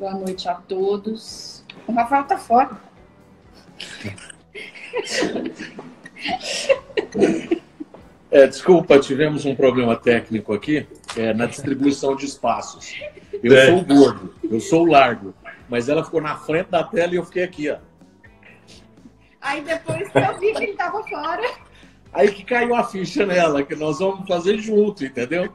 boa noite a todos. O Rafael tá fora. Desculpa, tivemos um problema técnico aqui na distribuição de espaços. Eu sou o gordo, eu sou o largo, mas ela ficou na frente da tela e eu fiquei aqui, ó. Aí depois que eu vi que ele tava fora. Aí que caiu a ficha nela, que nós vamos fazer junto, entendeu?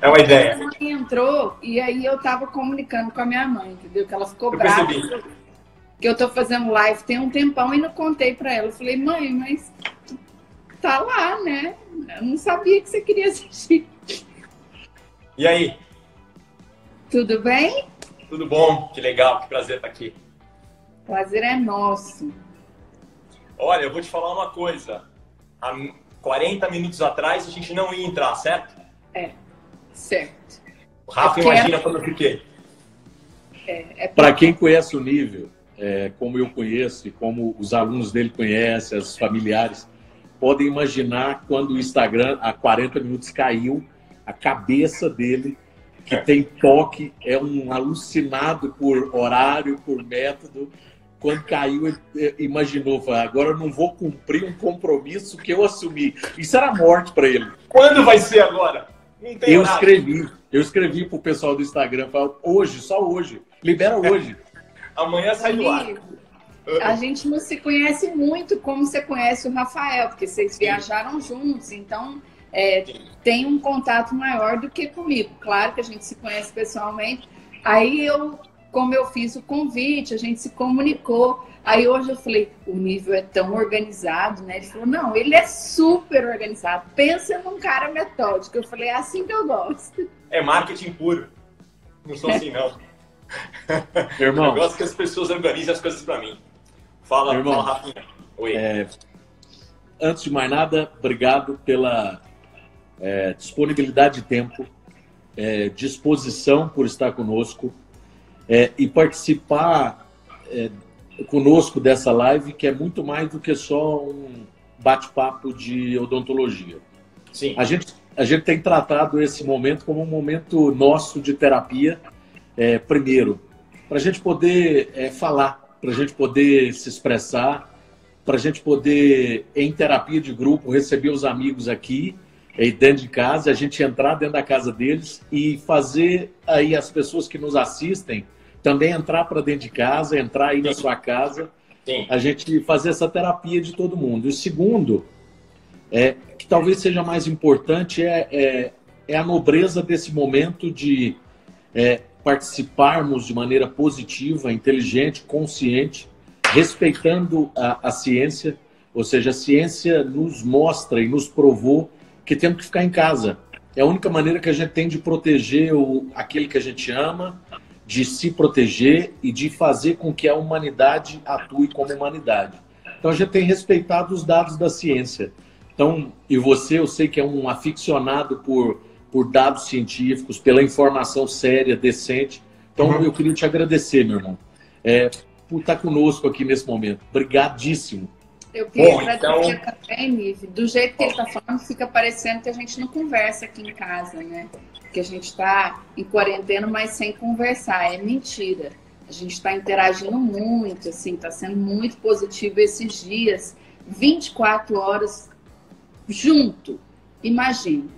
É uma ideia. Minha mãe entrou e aí eu tava comunicando com a minha mãe, entendeu? Que ela ficou brava. Que eu tô fazendo live tem um tempão e não contei pra ela. Eu falei, mãe, mas tá lá, né? Eu não sabia que você queria assistir. E aí? Tudo bem? Tudo bom? Que legal, que prazer estar aqui. Prazer é nosso. Olha, eu vou te falar uma coisa. Há 40 minutos atrás a gente não ia entrar, certo? Certo. O Rafa imagina como eu fiquei. Para quem conhece o nível, como eu conheço e como os alunos dele conhecem, os familiares, podem imaginar quando o Instagram, há 40 minutos, caiu, a cabeça dele, que tem toque, é um alucinado por horário, por método. Quando caiu, ele imaginou, agora eu não vou cumprir um compromisso que eu assumi. Isso era morte para ele. Quando vai ser agora? Não tem eu escrevi pro pessoal do Instagram, hoje, só hoje. Libera hoje. Amanhã sai do ar. A gente não se conhece muito como você conhece o Rafael, porque vocês viajaram juntos, então tem um contato maior do que comigo. Claro que a gente se conhece pessoalmente. Aí como eu fiz o convite, a gente se comunicou. Aí hoje eu falei, o nível é tão organizado, né? Ele falou, não, ele é super organizado. Pensa num cara metódico. Eu falei, é assim que eu gosto. É marketing puro. Não sou assim, não. Irmão, eu gosto que as pessoas organizem as coisas para mim. Fala, Rafinha. Oi. Antes de mais nada, obrigado pela disponibilidade de tempo, disposição por estar conosco e participar conosco dessa live, que é muito mais do que só um bate-papo de odontologia. Sim. A gente tem tratado esse momento como um momento nosso de terapia, primeiro, para a gente poder falar, para a gente poder se expressar, para a gente poder, em terapia de grupo, receber os amigos aqui, dentro de casa, a gente entrar dentro da casa deles e fazer aí as pessoas que nos assistem também entrar para dentro de casa, entrar aí na sua casa, a gente fazer essa terapia de todo mundo. E o segundo, que talvez seja mais importante, é a nobreza desse momento de participarmos de maneira positiva, inteligente, consciente, respeitando a ciência, ou seja, a ciência nos mostra e nos provou que temos que ficar em casa. É a única maneira que a gente tem de proteger aquele que a gente ama, de se proteger e de fazer com que a humanidade atue como humanidade. Então a gente tem respeitado os dados da ciência. Então, e você, eu sei que é um aficionado por dados científicos, pela informação séria, decente. Então eu queria te agradecer, meu irmão, por estar conosco aqui nesse momento. Obrigadíssimo. Eu queria agradecer também, Nive. Do jeito que ele está falando, fica parecendo que a gente não conversa aqui em casa, né? Que a gente está em quarentena, mas sem conversar. É mentira. A gente está interagindo muito, assim, está sendo muito positivo esses dias. 24 horas junto. Imagina.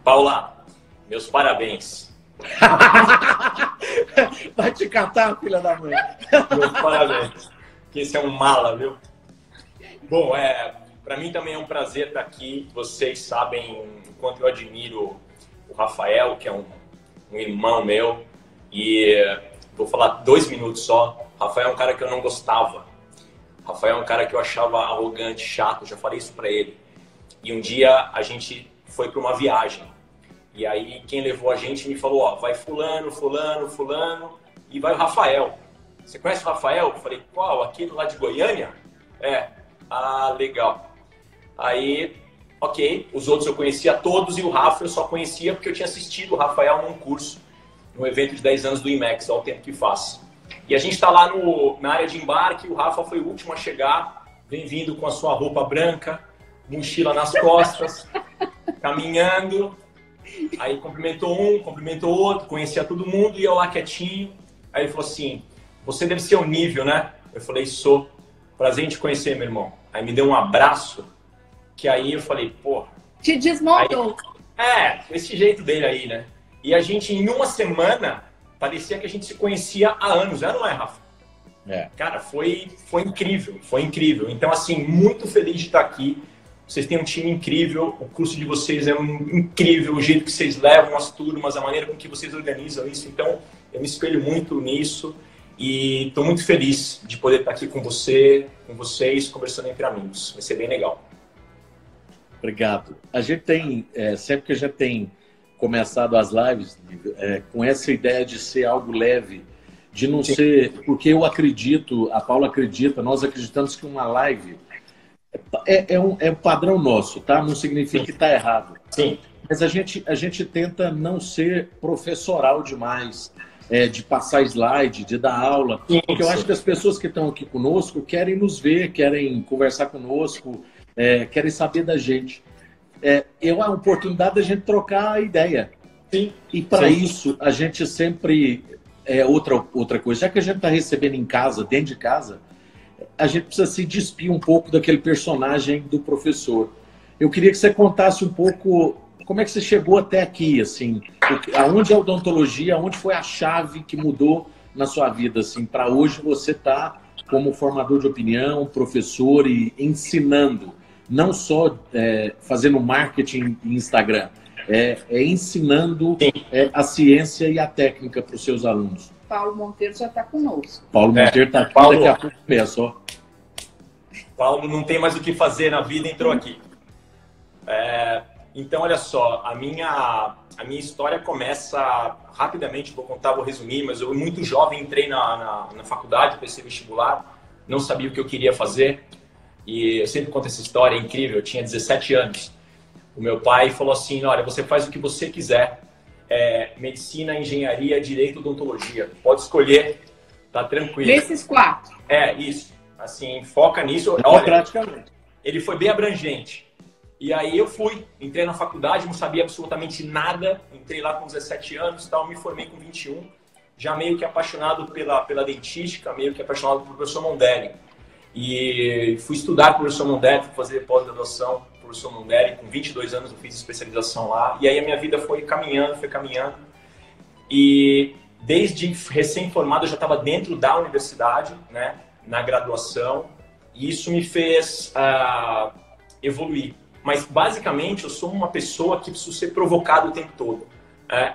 Paula, meus parabéns. Vai te catar, filha da mãe. Meus parabéns. Que esse é um mala, viu? Bom, para mim também é um prazer estar aqui. Vocês sabem o quanto eu admiro o Rafael, que é um irmão meu. E vou falar 2 minutos só. O Rafael é um cara que eu não gostava. O Rafael é um cara que eu achava arrogante, chato. Já falei isso para ele. E um dia a gente foi para uma viagem. E aí quem levou a gente me falou, vai fulano, fulano, fulano e vai o Rafael. Você conhece o Rafael? Eu falei, qual? Aquele lá de Goiânia? Ah, legal. Aí, ok, os outros eu conhecia todos e o Rafa eu só conhecia porque eu tinha assistido o Rafael num curso, num evento de 10 anos do IMEX, ao tempo que faz. E a gente está lá na área de embarque, o Rafa foi o último a chegar, vem vindo com a sua roupa branca, mochila nas costas, caminhando. Aí cumprimentou um, cumprimentou outro, conhecia todo mundo e eu lá quietinho. Aí ele falou assim, você deve ser o Nível, né? Eu falei, sou. Prazer em te conhecer, meu irmão. Aí me deu um abraço, que aí eu falei, pô... Te desmontou. Esse jeito dele aí, né? E a gente, em uma semana, parecia que a gente se conhecia há anos, não é, Rafa? Cara, foi incrível, foi incrível. Então, assim, muito feliz de estar aqui. Vocês têm um time incrível, o curso de vocês é incrível, o jeito que vocês levam as turmas, a maneira com que vocês organizam isso. Então, eu me espelho muito nisso e estou muito feliz de poder estar aqui com vocês, conversando entre amigos. Vai ser bem legal. Obrigado. A gente tem, sempre que a gente tem começado as lives, com essa ideia de ser algo leve, de não ser... Porque eu acredito, a Paula acredita, nós acreditamos que uma live é um padrão nosso, tá? Não significa que está errado. Sim. Mas a gente tenta não ser professoral demais, de passar slide, de dar aula. Porque eu acho que as pessoas que estão aqui conosco querem nos ver, querem conversar conosco, querem saber da gente. É uma oportunidade da gente trocar a ideia. Sim. E para isso, a gente sempre... outra coisa, já que a gente está recebendo em casa, dentro de casa, a gente precisa se despir um pouco daquele personagem do professor. Eu queria que você contasse um pouco como é que você chegou até aqui, assim, aonde é a odontologia, aonde foi a chave que mudou na sua vida, assim, para hoje você tá como formador de opinião, professor e ensinando, não só fazendo marketing em Instagram, ensinando a ciência e a técnica para os seus alunos. Paulo Monteiro já está conosco. Paulo Monteiro está aqui, Paulo, daqui a pouco começa, ó. Paulo não tem mais o que fazer na vida, entrou aqui. Então, olha só, a minha história começa rapidamente, vou resumir, mas eu muito jovem entrei na faculdade, pensei vestibular, não sabia o que eu queria fazer, e eu sempre conto essa história, é incrível, eu tinha 17 anos. O meu pai falou assim, olha, você faz o que você quiser, medicina, engenharia, direito, odontologia, pode escolher, tá tranquilo. Desses 4. Isso, assim, foca nisso. Olha, praticamente. Ele foi bem abrangente. E aí eu entrei na faculdade, não sabia absolutamente nada, entrei lá com 17 anos, tal, me formei com 21, já meio que apaixonado pela dentística, meio que apaixonado pelo professor Mondelli. E fui estudar com o professor Mondelli, fui fazer pós-graduação com o professor Mondelli, com 22 anos eu fiz especialização lá, e aí a minha vida foi caminhando, e desde recém-formado eu já estava dentro da universidade, né, na graduação, e isso me fez evoluir. Mas, basicamente, eu sou uma pessoa que preciso ser provocado o tempo todo.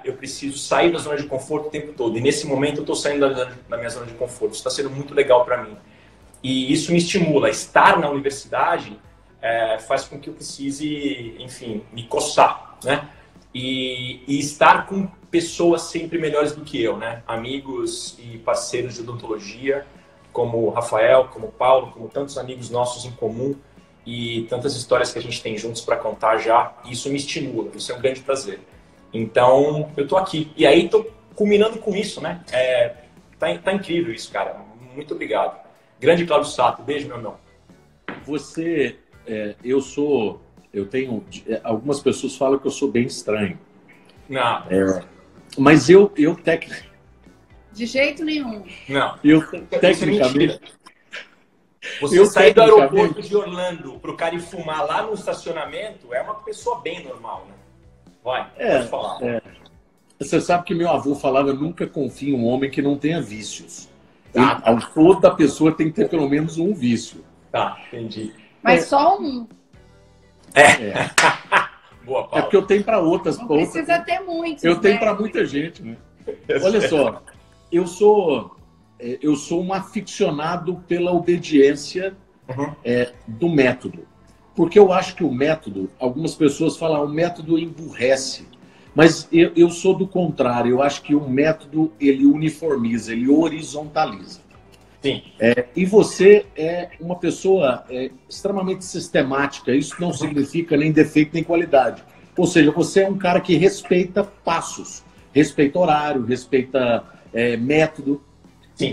Eu preciso sair da zona de conforto o tempo todo. E, nesse momento, eu estou saindo da minha zona de conforto. Isso está sendo muito legal para mim. E isso me estimula. Estar na universidade faz com que eu precise, enfim, me coçar, né? E estar com pessoas sempre melhores do que eu, né? Amigos e parceiros de odontologia, como o Rafael, como o Paulo, como tantos amigos nossos em comum, e tantas histórias que a gente tem juntos para contar já, isso me estimula, isso é um grande prazer. Então, eu tô aqui. E aí, tô culminando com isso, né? Tá incrível isso, cara. Muito obrigado. Grande Cláudio Sato. Beijo, meu irmão. Você, eu tenho, algumas pessoas falam que eu sou bem estranho. Não. Mas eu De jeito nenhum. Não. Eu, tecnicamente... Você sair do aeroporto de Orlando para o cara ir fumar lá no estacionamento é uma pessoa bem normal, né? Vai, pode falar. Você sabe que meu avô falava, nunca confie em um homem que não tenha vícios. Toda pessoa tem que ter pelo menos um vício. Tá, entendi. Mas só um. Boa, Paulo. Porque eu tenho para outras. Não precisa ter muitos. Eu tenho para muita gente, né? Olha só, eu sou um aficionado pela obediência do método. Porque eu acho que o método, algumas pessoas falam, o método emburrece. Mas eu sou do contrário. Eu acho que o método, ele uniformiza, ele horizontaliza. Sim. E você é uma pessoa extremamente sistemática. Isso não significa nem defeito nem qualidade. Ou seja, você é um cara que respeita passos, respeita horário, respeita método. Sim.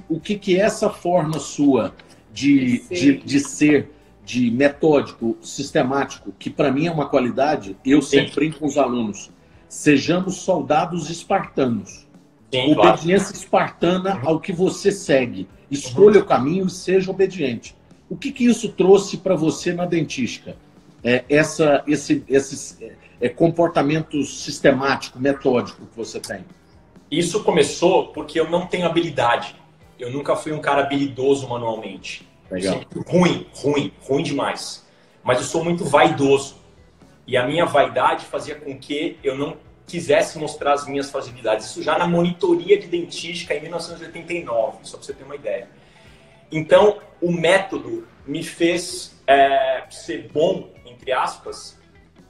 O que é essa forma sua de ser, de metódico, sistemático, que para mim é uma qualidade? Eu sempre brinco com os alunos. Sejamos soldados espartanos. Sim, obediência espartana ao que você segue. Escolha o caminho e seja obediente. O que isso trouxe para você na dentística? Esse comportamento sistemático, metódico que você tem? Isso começou porque eu não tenho habilidade. Eu nunca fui um cara habilidoso manualmente. Legal. Ruim demais. Mas eu sou muito vaidoso. E a minha vaidade fazia com que eu não quisesse mostrar as minhas facilidades. Isso já na monitoria de dentística em 1989, só para você ter uma ideia. Então, o método me fez ser bom, entre aspas,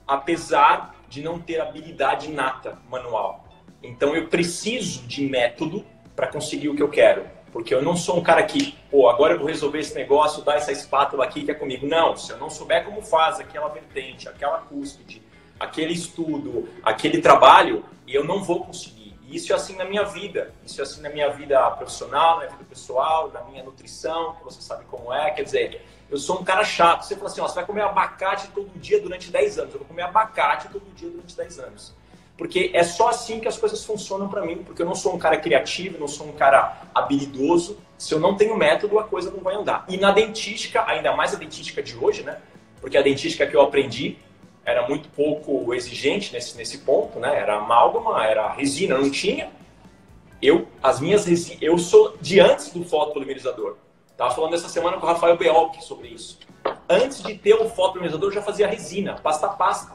apesar de não ter habilidade inata manual. Então, eu preciso de método para conseguir o que eu quero. Porque eu não sou um cara que, agora eu vou resolver esse negócio, dar essa espátula aqui que é comigo. Não, se eu não souber como faz aquela vertente, aquela cúspide, aquele estudo, aquele trabalho, eu não vou conseguir. E isso é assim na minha vida. Isso é assim na minha vida profissional, na minha vida pessoal, na minha nutrição, que você sabe como é. Quer dizer, eu sou um cara chato. Você fala assim, você vai comer abacate todo dia durante 10 anos. Eu vou comer abacate todo dia durante 10 anos. Porque é só assim que as coisas funcionam para mim, porque eu não sou um cara criativo, não sou um cara habilidoso. Se eu não tenho método, a coisa não vai andar. E na dentística, ainda mais a dentística de hoje, né? Porque a dentística que eu aprendi era muito pouco exigente nesse ponto, né? Era amálgama, era resina, não tinha. Eu sou de antes do fotopolimerizador. Tava falando essa semana com o Rafael Beolk sobre isso. Antes de ter o fotopolimerizador, eu já fazia resina, pasta a pasta.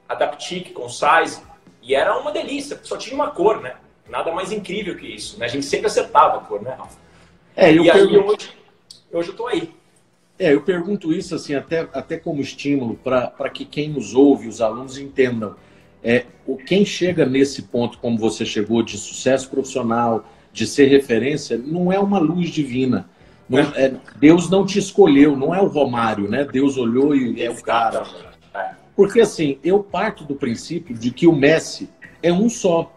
Adaptic, Concise. E era uma delícia, porque só tinha uma cor, né? Nada mais incrível que isso, né? A gente sempre acertava a cor, né, Rafa? Hoje eu tô aí. Eu pergunto isso assim, até como estímulo para que quem nos ouve, os alunos, entendam. Quem chega nesse ponto, como você chegou, de sucesso profissional, de ser referência, não é uma luz divina. Deus não te escolheu, não é o Romário, né? Deus olhou e é o cara. Porque assim, eu parto do princípio de que o Messi é um só.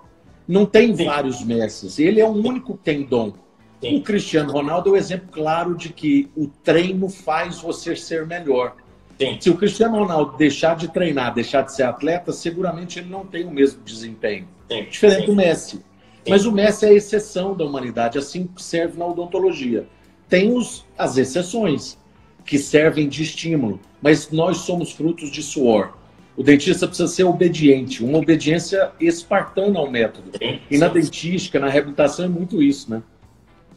Não tem vários Messis. Ele é o único que tem dom. Sim. O Cristiano Ronaldo é o exemplo claro de que o treino faz você ser melhor. Sim. Se o Cristiano Ronaldo deixar de treinar, deixar de ser atleta, seguramente ele não tem o mesmo desempenho. Sim. Diferente do Messi. Sim. Mas o Messi é a exceção da humanidade, assim que serve na odontologia. Tem as exceções, que servem de estímulo, mas nós somos frutos de suor. O dentista precisa ser obediente, uma obediência espartana ao método. Sim. E na dentística, na reabilitação, é muito isso, né?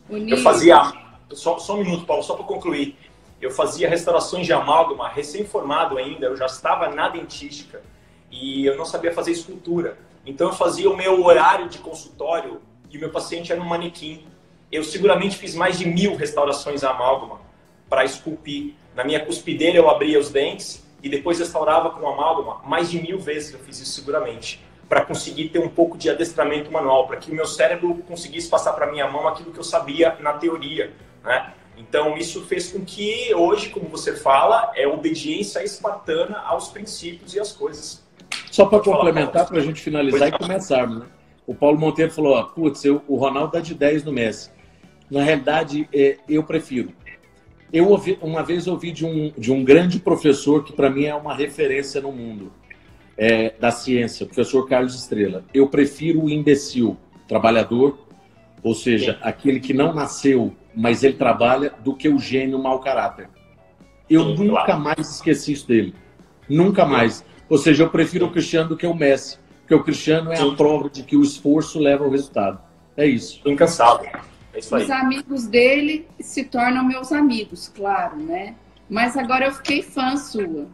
Eu fazia, só um minuto, Paulo, só para concluir. Eu fazia restaurações de amálgama, recém-formado ainda, eu já estava na dentística e eu não sabia fazer escultura. Então eu fazia o meu horário de consultório e o meu paciente era um manequim. Eu seguramente fiz mais de 1000 restaurações a amálgama para esculpir. Na minha cuspideira eu abria os dentes e depois restaurava com amálgama. Mais de 1000 vezes eu fiz isso seguramente, para conseguir ter um pouco de adestramento manual, para que o meu cérebro conseguisse passar para minha mão aquilo que eu sabia na teoria, né? Então isso fez com que hoje, como você fala, é obediência espartana aos princípios e às coisas. Só para complementar, para a gente finalizar e começarmos, né? O Paulo Monteiro falou, o Ronaldo dá de 10 no Messi. Na realidade, eu prefiro. Uma vez ouvi de um grande professor que para mim é uma referência no mundo da ciência, o professor Carlos Estrela. Eu prefiro o imbecil, trabalhador, ou seja, aquele que não nasceu, mas ele trabalha, do que o gênio mau caráter. Eu nunca mais esqueci isso dele. Nunca mais. Ou seja, eu prefiro o Cristiano do que o Messi, porque o Cristiano é a prova de que o esforço leva ao resultado. É isso. Incansável. É isso aí. Os amigos dele se tornam meus amigos, claro, né? Mas agora eu fiquei fã sua.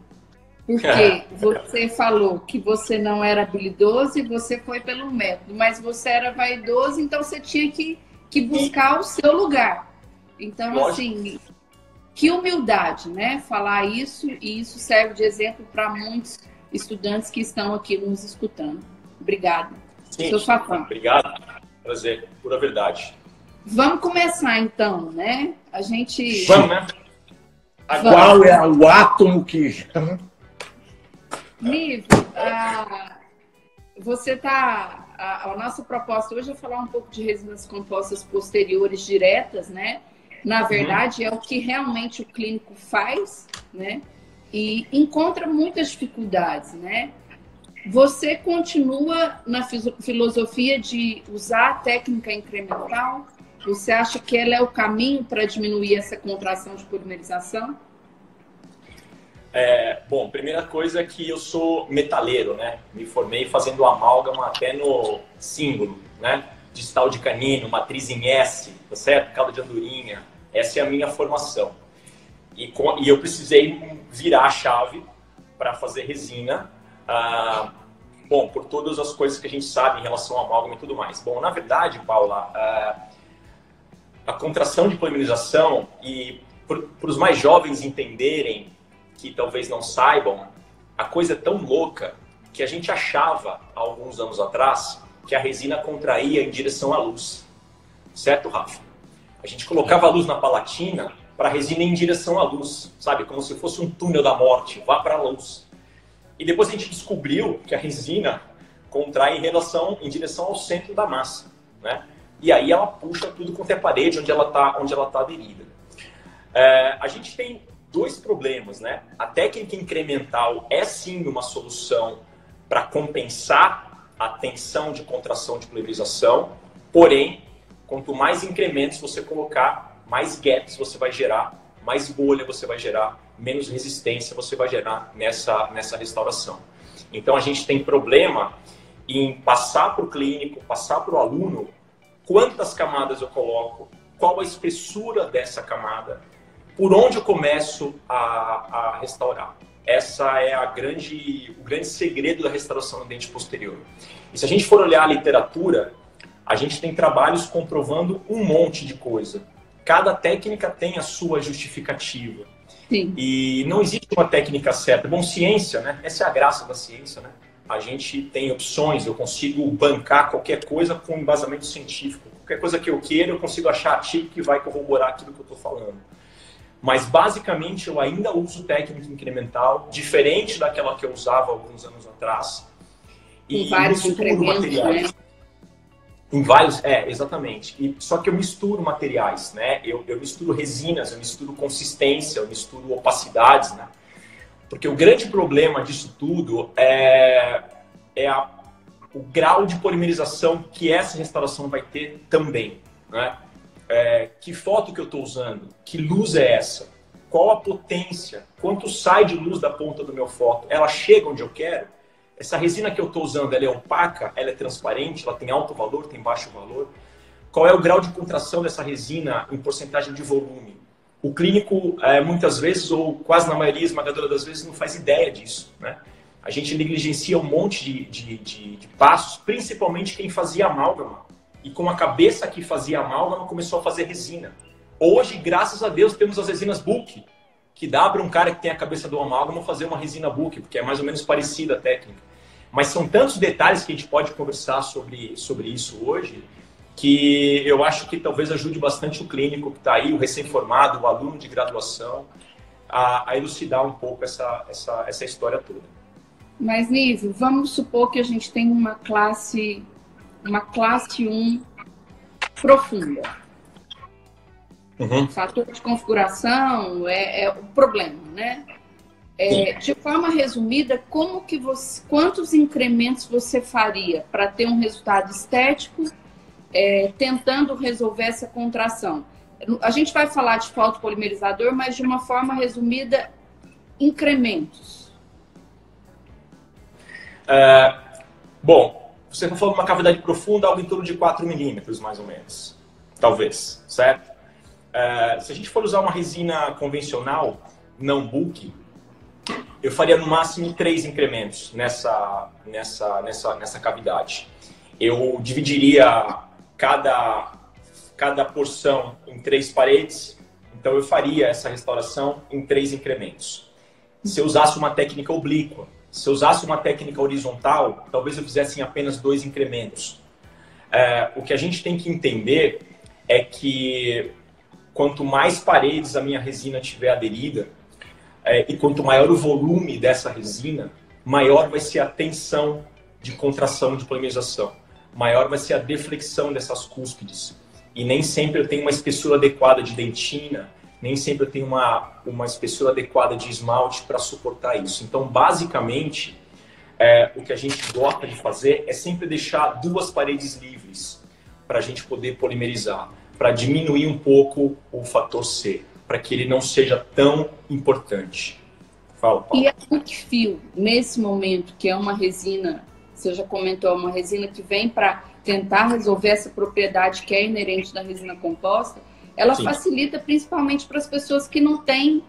Porque você falou que você não era habilidoso e você foi pelo método, mas você era vaidoso, então você tinha que buscar o seu lugar. Então, lógico, assim, que humildade, né? Falar isso, e isso serve de exemplo para muitos estudantes que estão aqui nos escutando. Obrigada. Sim, sou sua fã. Obrigado. Prazer, pura verdade. Vamos começar então, né? A gente... Vamos, né? Qual é o átomo que... Nive, você tá... A nossa proposta hoje é falar um pouco de resinas compostas posteriores diretas, né? Na verdade, é o que realmente o clínico faz, né? E encontra muitas dificuldades, né? Você continua na filosofia de usar a técnica incremental? Você acha que ela é o caminho para diminuir essa contração de polimerização? Bom, primeira coisa é que eu sou metaleiro, né? Me formei fazendo amálgama até no símbolo, né? Distal de canino, matriz em S, tá certo? Caldo de andorinha. Essa é a minha formação. E eu precisei virar a chave para fazer resina. Bom, por todas as coisas que a gente sabe em relação ao amálgama e tudo mais. Bom, na verdade, Paula, a contração de polimerização, e para os mais jovens entenderem, que talvez não saibam, a coisa é tão louca que a gente achava, há alguns anos atrás, que a resina contraía em direção à luz. Certo, Rafa? A gente colocava a luz na palatina para a resina ir em direção à luz, sabe? Como se fosse um túnel da morte, vá para a luz. E depois a gente descobriu que a resina contrai em direção ao centro da massa, né? E aí ela puxa tudo quanto é parede onde ela tá aderida. A gente tem dois problemas, né? A técnica incremental é sim uma solução para compensar a tensão de contração de polimerização, porém, quanto mais incrementos você colocar, mais gaps você vai gerar, mais bolha você vai gerar, menos resistência você vai gerar nessa restauração. Então a gente tem problema em passar para o clínico, passar para o aluno, quantas camadas eu coloco, qual a espessura dessa camada, por onde eu começo a restaurar. Essa é o grande segredo da restauração do dente posterior. E se a gente for olhar a literatura, a gente tem trabalhos comprovando um monte de coisa. Cada técnica tem a sua justificativa. Sim. E não existe uma técnica certa. Bom, ciência, né? Essa é a graça da ciência, né? A gente tem opções, eu consigo bancar qualquer coisa com embasamento científico. Qualquer coisa que eu queira, eu consigo achar artigo que vai corroborar aquilo que eu estou falando. Mas, basicamente, eu ainda uso técnica incremental, diferente daquela que eu usava alguns anos atrás. E vários incrementos, né? Em vários, exatamente. Só que eu misturo materiais, né? Eu misturo resinas, eu misturo consistência, eu misturo opacidades, né? Porque o grande problema disso tudo é o grau de polimerização que essa restauração vai ter também, né? Que foto que eu estou usando? Que luz é essa? Qual a potência? Quanto sai de luz da ponta do meu foto? Ela chega onde eu quero? Essa resina que eu estou usando, ela é opaca? Ela é transparente? Ela tem alto valor? Tem baixo valor? Qual é o grau de contração dessa resina em porcentagem de volume? O clínico, muitas vezes, ou quase na maioria esmagadora das vezes, não faz ideia disso, né? A gente negligencia um monte de passos, principalmente quem fazia amálgama. E com a cabeça que fazia amálgama, começou a fazer resina. Hoje, graças a Deus, temos as resinas bulk, que dá para um cara que tem a cabeça do amálgama fazer uma resina bulk, porque é mais ou menos parecida a técnica. Mas são tantos detalhes que a gente pode conversar sobre isso hoje, que eu acho que talvez ajude bastante o clínico que está aí, o recém-formado, o aluno de graduação, a elucidar um pouco essa história toda. Mas, Nível, vamos supor que a gente tem uma classe 1 profunda. Uhum. Fator de configuração é o problema, né? De forma resumida, quantos incrementos você faria para ter um resultado estético, tentando resolver essa contração? A gente vai falar de fotopolimerizador, mas de uma forma resumida, incrementos. Bom, você está falando de uma cavidade profunda, algo em torno de 4 milímetros, mais ou menos. Talvez, certo? Se a gente for usar uma resina convencional, não bulk, eu faria no máximo 3 incrementos nessa cavidade. Eu dividiria cada porção em 3 paredes, então eu faria essa restauração em 3 incrementos. Se eu usasse uma técnica oblíqua, se eu usasse uma técnica horizontal, talvez eu fizesse em apenas 2 incrementos. O que a gente tem que entender é que quanto mais paredes a minha resina tiver aderida, e quanto maior o volume dessa resina, maior vai ser a tensão de contração de polimerização, maior vai ser a deflexão dessas cúspides. E nem sempre eu tenho uma espessura adequada de dentina, nem sempre eu tenho uma espessura adequada de esmalte para suportar isso. Então, basicamente, o que a gente gosta de fazer é sempre deixar duas paredes livres para a gente poder polimerizar, para diminuir um pouco o fator C, para que ele não seja tão importante. Fala, Paulo. E a Bookfill, nesse momento, que é uma resina, você já comentou, uma resina que vem para tentar resolver essa propriedade que é inerente da resina composta, ela Sim. facilita principalmente para as pessoas que não têm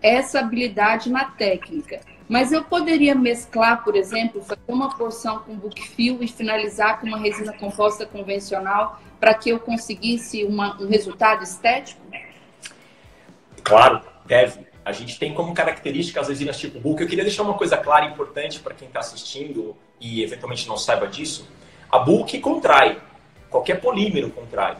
essa habilidade na técnica. Mas eu poderia mesclar, por exemplo, fazer uma porção com Bookfill e finalizar com uma resina composta convencional para que eu conseguisse um resultado estético? Claro, deve. A gente tem como característica as resinas tipo Book. Eu queria deixar uma coisa clara e importante para quem está assistindo e eventualmente não saiba disso. A Book contrai. Qualquer polímero contrai.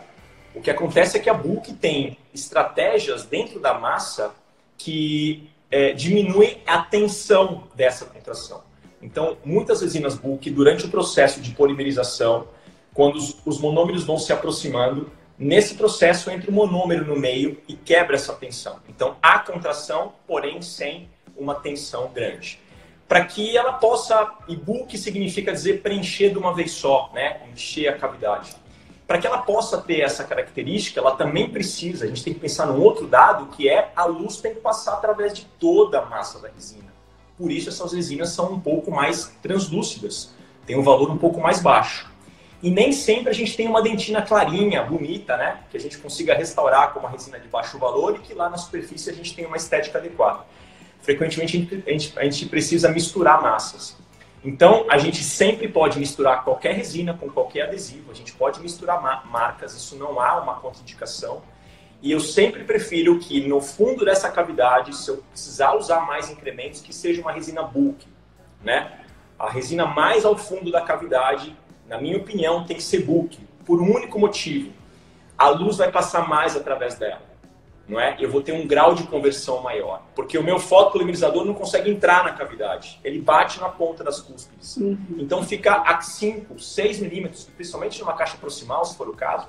O que acontece é que a Book tem estratégias dentro da massa que diminui a tensão dessa contração. Então, muitas resinas Book, durante o processo de polimerização, quando os monômeros vão se aproximando, nesse processo entra o monômero no meio e quebra essa tensão. Então, há contração, porém sem uma tensão grande. Para que ela possa, e Book significa dizer preencher de uma vez só, né? Encher a cavidade. Para que ela possa ter essa característica, ela também precisa, a gente tem que pensar num outro dado, que é a luz tem que passar através de toda a massa da resina. Por isso essas resinas são um pouco mais translúcidas, tem um valor um pouco mais baixo. E nem sempre a gente tem uma dentina clarinha, bonita, né? Que a gente consiga restaurar com uma resina de baixo valor e que lá na superfície a gente tenha uma estética adequada. Frequentemente a gente precisa misturar massas. Então, a gente sempre pode misturar qualquer resina com qualquer adesivo, a gente pode misturar marcas, isso não há uma contraindicação. E eu sempre prefiro que no fundo dessa cavidade, se eu precisar usar mais incrementos, que seja uma resina Book, né? A resina mais ao fundo da cavidade, na minha opinião, tem que ser Book, por um único motivo. A luz vai passar mais através dela. Não é? Eu vou ter um grau de conversão maior, porque o meu fotopolimerizador não consegue entrar na cavidade, ele bate na ponta das cúspides. Então fica a 5, 6 milímetros, principalmente numa caixa proximal, se for o caso.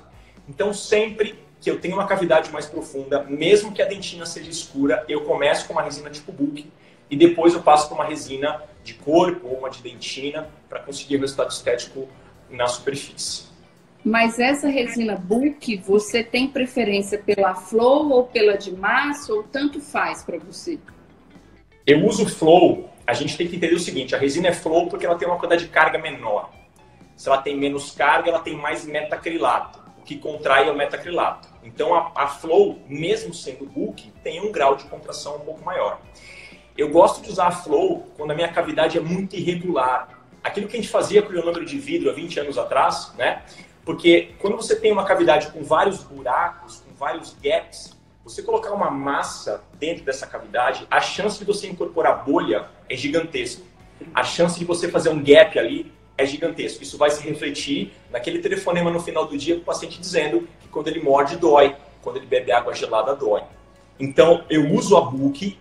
Então sempre que eu tenho uma cavidade mais profunda, mesmo que a dentina seja escura, eu começo com uma resina tipo Book e depois eu passo para uma resina de corpo ou uma de dentina para conseguir o resultado estético na superfície. Mas essa resina Book, você tem preferência pela Flow ou pela de massa, ou tanto faz para você? Eu uso Flow, a gente tem que entender o seguinte, a resina é Flow porque ela tem uma quantidade de carga menor. Se ela tem menos carga, ela tem mais metacrilato. O que contrai é o metacrilato. Então a Flow, mesmo sendo Book, tem um grau de contração um pouco maior. Eu gosto de usar a Flow quando a minha cavidade é muito irregular. Aquilo que a gente fazia com o ionômero de vidro há 20 anos atrás, né? Porque quando você tem uma cavidade com vários buracos, com vários gaps, você colocar uma massa dentro dessa cavidade, a chance de você incorporar bolha é gigantesca. A chance de você fazer um gap ali é gigantesco. Isso vai se refletir naquele telefonema no final do dia com o paciente dizendo que quando ele morde dói, quando ele bebe água gelada dói. Então eu uso a Book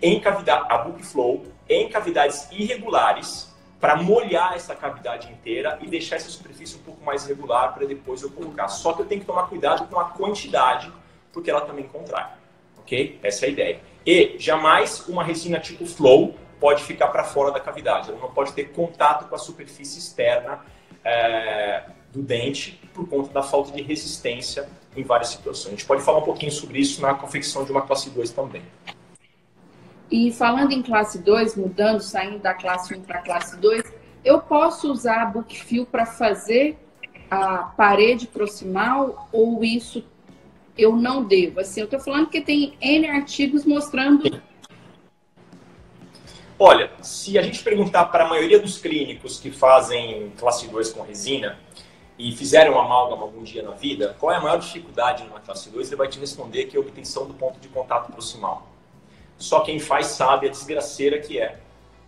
a Book Flow em cavidades irregulares, para molhar essa cavidade inteira e deixar essa superfície um pouco mais regular para depois eu colocar. Só que eu tenho que tomar cuidado com a quantidade, porque ela também contrai, ok? Essa é a ideia. E jamais uma resina tipo Flow pode ficar para fora da cavidade. Ela não pode ter contato com a superfície externa do dente por conta da falta de resistência em várias situações. A gente pode falar um pouquinho sobre isso na confecção de uma classe 2 também. E falando em classe 2, mudando, saindo da classe 1 para a classe 2, eu posso usar a Bookfill para fazer a parede proximal ou isso eu não devo? Assim, eu estou falando que tem N artigos mostrando... Olha, se a gente perguntar para a maioria dos clínicos que fazem classe 2 com resina e fizeram amálgama algum dia na vida, qual é a maior dificuldade numa classe 2, ele vai te responder que é a obtenção do ponto de contato proximal. Só quem faz sabe a desgraceira que é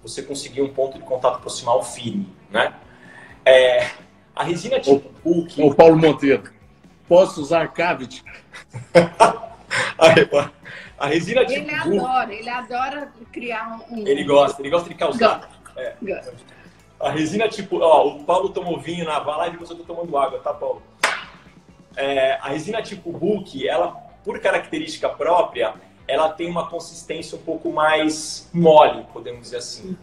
você conseguir um ponto de contato proximal firme, né? A resina tipo Book... O Paulo Monteiro, posso usar cavity? A resina tipo Book... Ele adora criar um... Ele gosta de causar. A resina tipo... Ó, o Paulo tomou vinho na live e você está tomando água, tá, Paulo? A resina tipo Book, ela, por característica própria... ela tem uma consistência um pouco mais mole, podemos dizer assim.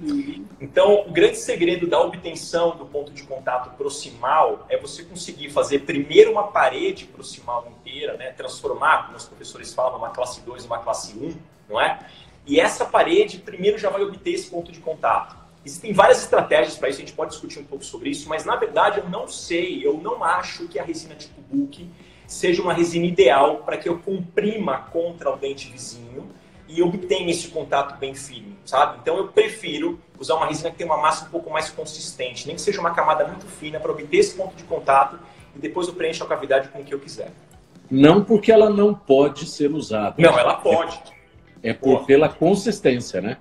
Então, o grande segredo da obtenção do ponto de contato proximal é você conseguir fazer primeiro uma parede proximal inteira, né? Transformar, como os professores falam, uma classe 2 em uma classe 1, não é? E essa parede primeiro já vai obter esse ponto de contato. Existem várias estratégias para isso, a gente pode discutir um pouco sobre isso, mas na verdade eu não acho que a resina tipo Book seja uma resina ideal para que eu comprima contra o dente vizinho e obtenha esse contato bem firme, sabe? Então eu prefiro usar uma resina que tem uma massa um pouco mais consistente, nem que seja uma camada muito fina para obter esse ponto de contato e depois eu preencho a cavidade com o que eu quiser. Não porque ela não pode ser usada. Não, ela pode. Pela consistência, né?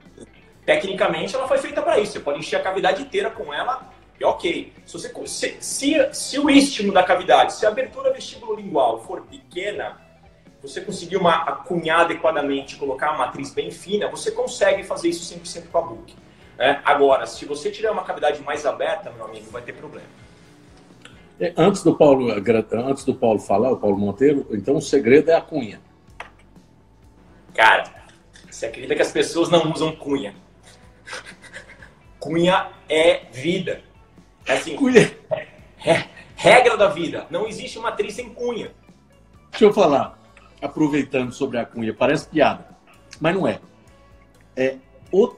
Tecnicamente ela foi feita para isso, você pode encher a cavidade inteira com ela. E ok, se o istmo da cavidade, se a abertura vestibulolingual for pequena, você conseguir acunhar adequadamente, colocar a matriz bem fina, você consegue fazer isso 100% com a Book. Agora, se você tiver uma cavidade mais aberta, meu amigo, vai ter problema. Antes do Paulo falar, o Paulo Monteiro, então o segredo é a cunha. Cara, você acredita que as pessoas não usam cunha? Cunha é vida. É assim, regra da vida. Não existe matriz sem cunha. Deixa eu falar, aproveitando sobre a cunha, parece piada, mas não é.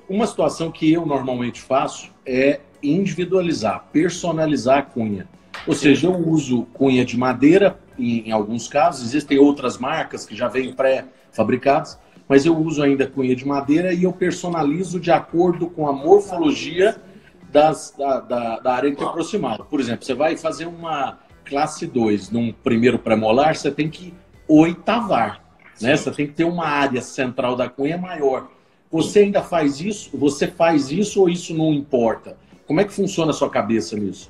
Uma situação que eu normalmente faço é individualizar, personalizar a cunha. Ou seja, eu uso cunha de madeira, em alguns casos, existem outras marcas que já vêm pré-fabricadas, mas eu uso ainda cunha de madeira e eu personalizo de acordo com a morfologia da área interproximal. Por exemplo, você vai fazer uma classe 2 num primeiro premolar, você tem que oitavar, né? Você tem que ter uma área central da cunha maior. Você ainda faz isso? Você faz isso ou isso não importa? Como é que funciona a sua cabeça nisso?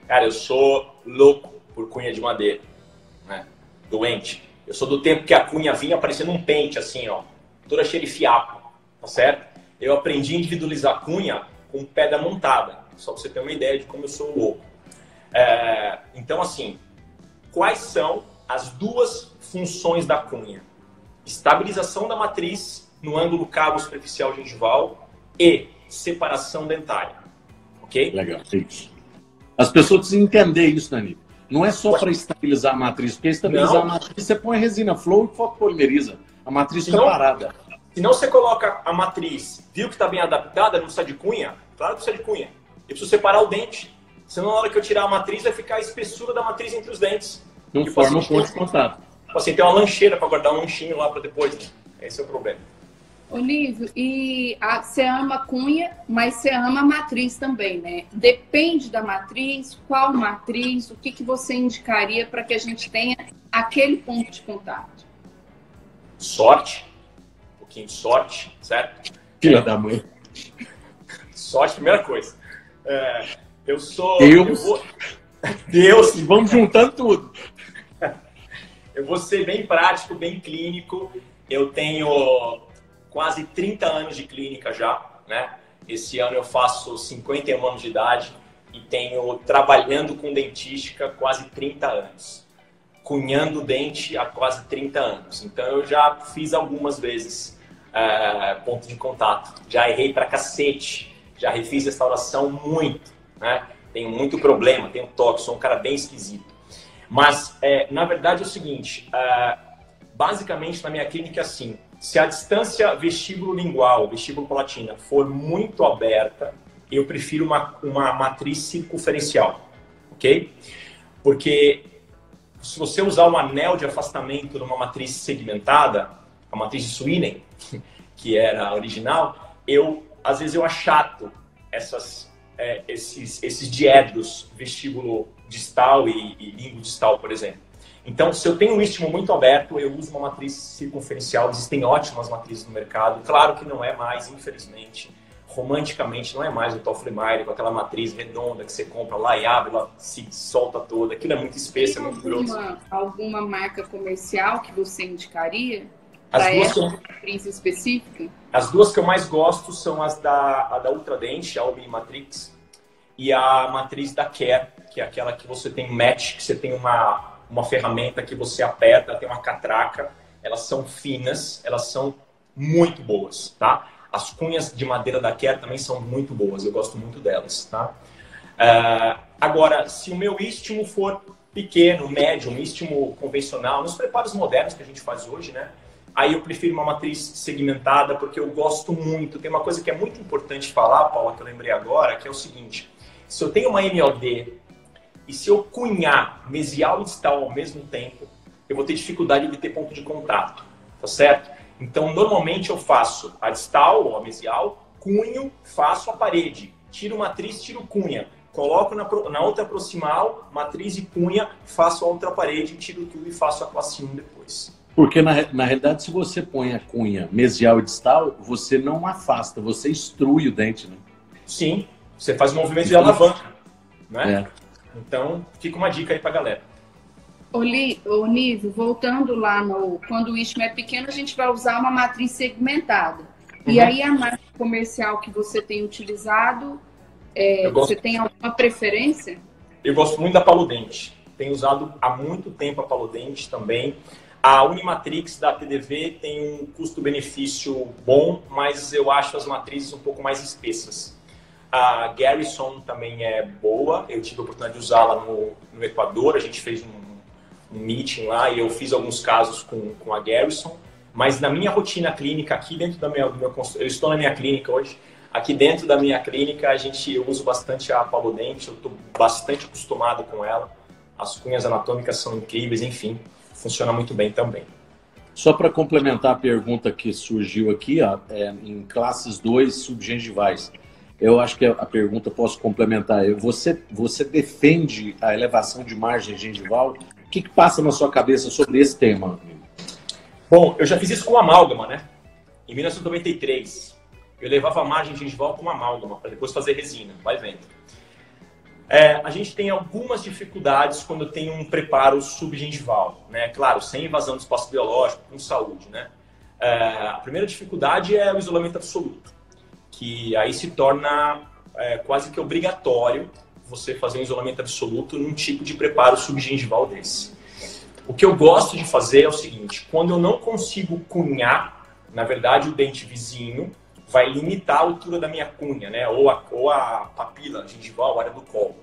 Cara, eu sou louco por cunha de madeira, né? Doente. Eu sou do tempo que a cunha vinha parecendo um pente, assim, ó, toda cheia de fiapo, tá certo? Eu aprendi a individualizar a cunha com pedra montada, só pra você ter uma ideia de como eu sou louco. Então, assim, quais são as duas funções da cunha? Estabilização da matriz no ângulo cabo superficial gengival e separação dentária, ok? Legal, isso. As pessoas precisam entender isso, Dani. Não é só para estabilizar a matriz, porque estabilizar a matriz você põe resina flow e fotopolimeriza. A matriz fica parada. Se não você coloca a matriz, viu que está bem adaptada, não precisa de cunha? Claro que precisa de cunha. Eu preciso separar o dente. Senão na hora que eu tirar a matriz vai ficar a espessura da matriz entre os dentes. Não forma um ponto de contato. Assim, tem uma lancheira para guardar um lanchinho lá para depois. Né? Esse é o problema. Olívio, e você ama a cunha, mas você ama a matriz também, né? Depende da matriz, qual matriz, o que você indicaria para que a gente tenha aquele ponto de contato? Sorte, um pouquinho de sorte, certo? Filha da mãe. Sorte, primeira coisa. Eu sou... Deus. Deus. Vamos juntando tudo. Eu vou ser bem prático, bem clínico. Eu tenho quase 30 anos de clínica já, né? Esse ano eu faço 51 anos de idade e tenho trabalhando com dentística quase 30 anos. Cunhando dente há quase 30 anos. Então eu já fiz algumas vezes ponto de contato. Já errei pra cacete. Já refiz restauração muito, né? Tenho muito problema, tenho toque, sou um cara bem esquisito. Mas, na verdade, é o seguinte, basicamente na minha clínica é assim, se a distância vestíbulo-lingual, vestíbulo-palatina for muito aberta, eu prefiro uma matriz circunferencial, ok? Porque se você usar um anel de afastamento numa matriz segmentada, a matriz de Swinen, que era a original, às vezes eu achato esses diedros vestíbulo distal e língua distal, por exemplo. Então, se eu tenho um istmo muito aberto, eu uso uma matriz circunferencial. Existem ótimas matrizes no mercado. Claro que não é mais, infelizmente, romanticamente, não é mais o Toffoli Mayer com aquela matriz redonda que você compra lá e abre, ela se solta toda. Aquilo é muito espesso, é muito grosso. Alguma marca comercial que você indicaria para essa matriz específica? As duas que eu mais gosto são a da Ultradent, a Omni Matrix, e a matriz da Care, que é aquela que você tem match, que você tem uma ferramenta que você aperta, tem uma catraca, elas são finas, elas são muito boas, tá? As cunhas de madeira da Care também são muito boas, eu gosto muito delas, tá? Agora, se o meu istmo for pequeno, médio, um istmo convencional, nos preparos modernos que a gente faz hoje, né? Aí eu prefiro uma matriz segmentada, porque eu gosto muito. Tem uma coisa que é muito importante falar, Paula, que eu lembrei agora, que é o seguinte. Se eu tenho uma MOD e se eu cunhar mesial e distal ao mesmo tempo, eu vou ter dificuldade de ter ponto de contato, tá certo? Então, normalmente eu faço a distal ou a mesial, cunho, faço a parede, tiro matriz, tiro cunha, coloco na outra proximal, matriz e cunha, faço a outra parede, tiro tudo e faço a classe 1 depois. Porque, na realidade, se você põe a cunha mesial e distal, você não afasta, você extrui o dente, né? Sim, você faz um movimento de alavanca, né? Então, fica uma dica aí pra galera. Ô, Nível, voltando lá quando o istmo é pequeno, a gente vai usar uma matriz segmentada. E aí a marca comercial que você tem utilizado, você tem alguma preferência? Eu gosto muito da Paludente. Tenho usado há muito tempo a Paludente também. A Unimatrix da TDV tem um custo-benefício bom, mas eu acho as matrizes um pouco mais espessas. A Garrison também é boa. Eu tive a oportunidade de usá-la no Equador. A gente fez um meeting lá e eu fiz alguns casos com a Garrison. Mas na minha rotina clínica, aqui dentro do meu consultório, eu estou na minha clínica hoje, aqui dentro da minha clínica eu uso bastante a Paludente, eu estou bastante acostumado com ela. As cunhas anatômicas são incríveis, enfim, funciona muito bem também. Só para complementar a pergunta que surgiu aqui, ó, em classes 2 subgengivais, eu acho que a pergunta posso complementar. Você defende a elevação de margem gengival? O que passa na sua cabeça sobre esse tema? Bom, eu já fiz isso com amálgama, né? Em 1993, eu levava a margem gengival com amálgama, para depois fazer resina, vai vendo. A gente tem algumas dificuldades quando tem um preparo subgengival, né? Claro, sem invasão do espaço biológico, com saúde, né? A primeira dificuldade é o isolamento absoluto, que aí se torna quase que obrigatório você fazer um isolamento absoluto num tipo de preparo subgengival desse. O que eu gosto de fazer é o seguinte, quando eu não consigo cunhar, na verdade o dente vizinho vai limitar a altura da minha cunha, né? Ou a papila gengival, a área do colo.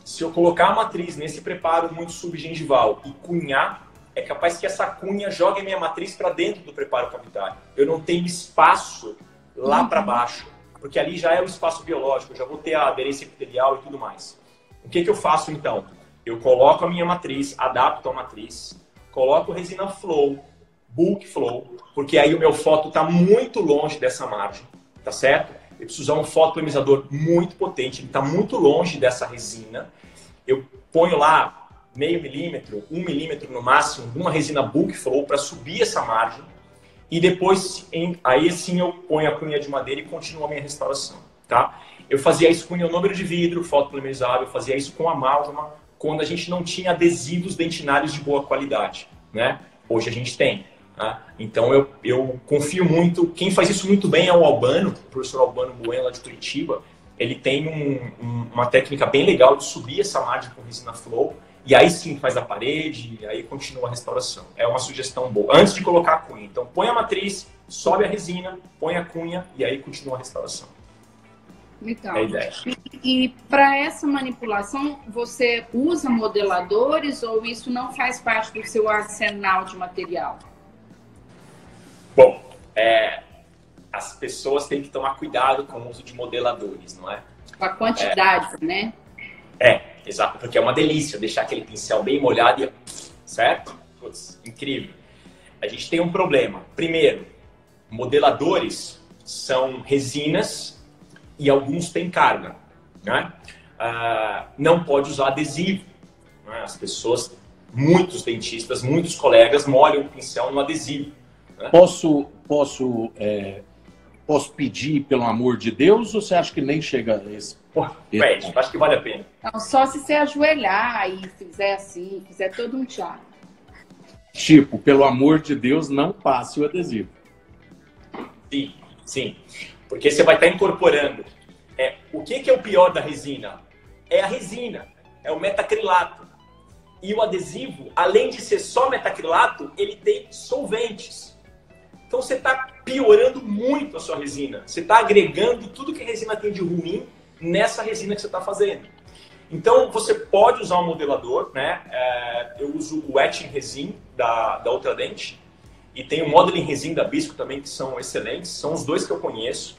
Se eu colocar a matriz nesse preparo muito subgengival e cunhar, é capaz que essa cunha jogue a minha matriz para dentro do preparo cavitário. Eu não tenho espaço lá para baixo, porque ali já é o espaço biológico, eu já vou ter a aderência epitelial e tudo mais. O que eu faço então? Eu coloco a minha matriz, adapto a matriz, coloco resina flow, bulk flow, porque aí o meu foto está muito longe dessa margem, tá certo? Eu preciso usar um fotopolimizador muito potente, ele está muito longe dessa resina. Eu ponho lá meio milímetro, 1 milímetro no máximo, de uma resina bulk flow para subir essa margem. E depois, aí sim eu ponho a cunha de madeira e continuo a minha restauração, tá? Eu fazia isso com ionômero de vidro, fotopolimerizado, eu fazia isso com amálgama, quando a gente não tinha adesivos dentinários de boa qualidade, né? Hoje a gente tem. Tá? Então eu confio muito, quem faz isso muito bem é o Albano, o professor Albano Bueno lá de Curitiba. Ele tem uma técnica bem legal de subir essa margem com resina flow, e aí sim faz a parede, e aí continua a restauração. É uma sugestão boa, antes de colocar a cunha. Então põe a matriz, sobe a resina, põe a cunha, e aí continua a restauração. Legal. É a ideia. E para essa manipulação, você usa modeladores ou isso não faz parte do seu arsenal de material? Bom, as pessoas têm que tomar cuidado com o uso de modeladores, não é? Com a quantidade, né? Exato, porque é uma delícia deixar aquele pincel bem molhado e... Certo? Putz, incrível. A gente tem um problema. Primeiro, modeladores são resinas e alguns têm carga, né? Não pode usar adesivo, né? As pessoas, muitos dentistas, muitos colegas molham o pincel no adesivo. Né? Posso pedir, pelo amor de Deus, ou você acha que nem chega a esse? Pede, acho que vale a pena. Não, só se você ajoelhar e fizer assim, fizer todo um teatro. Tipo, pelo amor de Deus, não passe o adesivo. Sim, sim. Porque você vai estar incorporando. O que é o pior da resina? É a resina, é o metacrilato. E o adesivo, além de ser só metacrilato, ele tem solventes. Então você está piorando muito a sua resina. Você está agregando tudo que a resina tem de ruim nessa resina que você está fazendo. Então você pode usar um modelador, né? Eu uso o Etching Resin da Ultradent e tem o Modeling Resin da Bisco também, que são excelentes. São os dois que eu conheço.